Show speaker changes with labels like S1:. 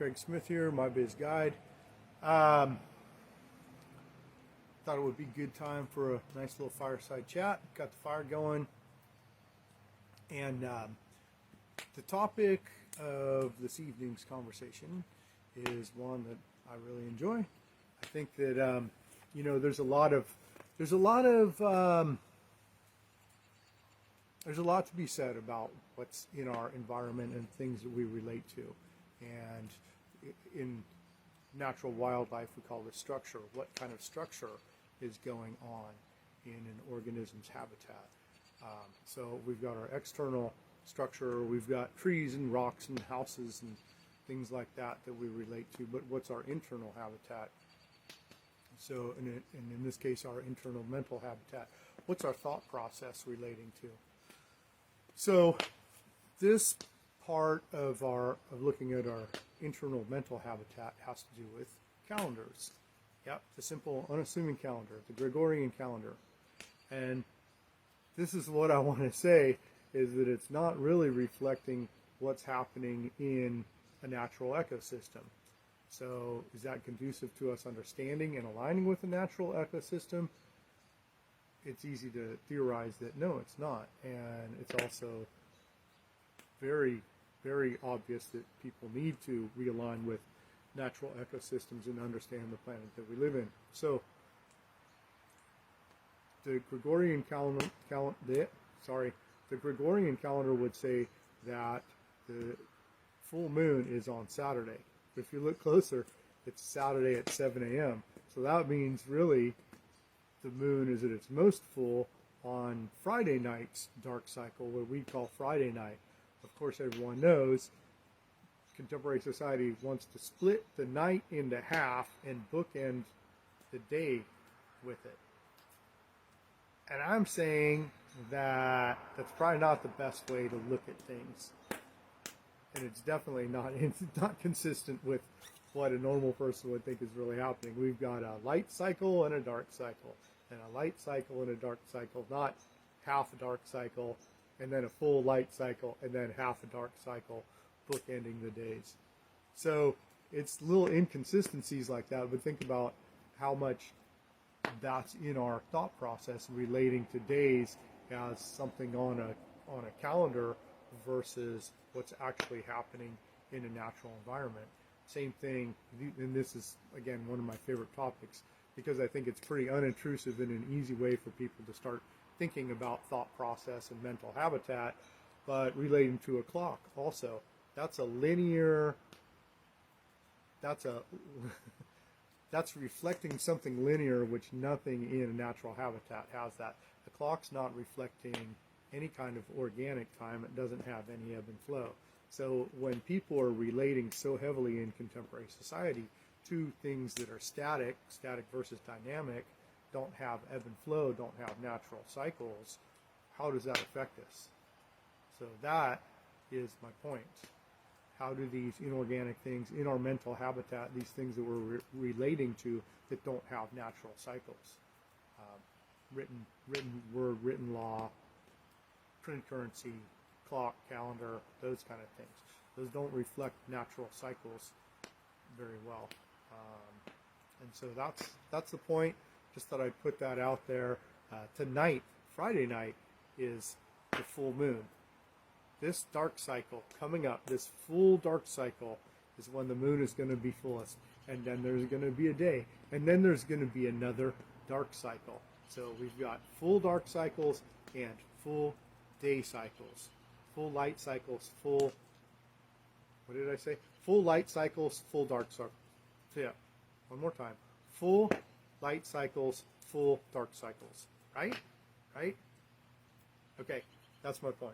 S1: Craig Smyth here, MyBizGuide. Thought it would be a good time for a nice little fireside chat. Got the fire going. And the topic of this evening's conversation is one that I really enjoy. I think that there's a lot to be said about what's in our environment and things that we relate to. And in natural wildlife, we call this structure. What kind of structure is going on in an organism's habitat? So we've got our external structure, we've got trees and rocks and houses and things like that that we relate to, but what's our internal habitat? So, and in this case, our internal mental habitat. What's our thought process relating to? So this part of looking at our internal mental habitat has to do with calendars. Yep, the simple, unassuming calendar, the Gregorian calendar. And this is what I want to say, is that it's not really reflecting what's happening in a natural ecosystem. So is that conducive to us understanding and aligning with the natural ecosystem? It's easy to theorize that no, it's not. And it's also very, very obvious that people need to realign with natural ecosystems and understand the planet that we live in. So the Gregorian calendar would say that the full moon is on Saturday. But if you look closer, it's Saturday at 7 a.m. So that means really the moon is at its most full on Friday night's dark cycle, what we call Friday night. Of course, everyone knows contemporary society wants to split the night into half and bookend the day with it. And I'm saying that that's probably not the best way to look at things. And it's definitely not consistent with what a normal person would think is really happening. We've got a light cycle and a dark cycle, and a light cycle and a dark cycle, not half a dark cycle, and then a full light cycle, and then half a dark cycle, bookending the days. So it's little inconsistencies like that, but think about how much that's in our thought process relating to days as something on a calendar versus what's actually happening in a natural environment. Same thing, and this is, again, one of my favorite topics, because I think it's pretty unintrusive and an easy way for people to start thinking about thought process and mental habitat, but relating to a clock also. That's a linear, that's reflecting something linear, which nothing in a natural habitat has that. The clock's not reflecting any kind of organic time. It doesn't have any ebb and flow. So when people are relating so heavily in contemporary society to things that are static versus dynamic, don't have ebb and flow, don't have natural cycles, how does that affect us? So that is my point. How do these inorganic things in our mental habitat, these things that we're relating to that don't have natural cycles, written word, written law, print currency, clock, calendar, those kind of things. Those don't reflect natural cycles very well. And so that's the point. Just thought I'd put that out there. Tonight, Friday night, is the full moon. This dark cycle coming up, this full dark cycle, is when the moon is going to be fullest. And then there's going to be a day. And then there's going to be another dark cycle. So we've got full dark cycles and full day cycles. Full light cycles, full, what did I say? Full light cycles, full dark cycles. Yeah, one more time. Full light cycles, full dark cycles. Right? Right? Okay, that's my point.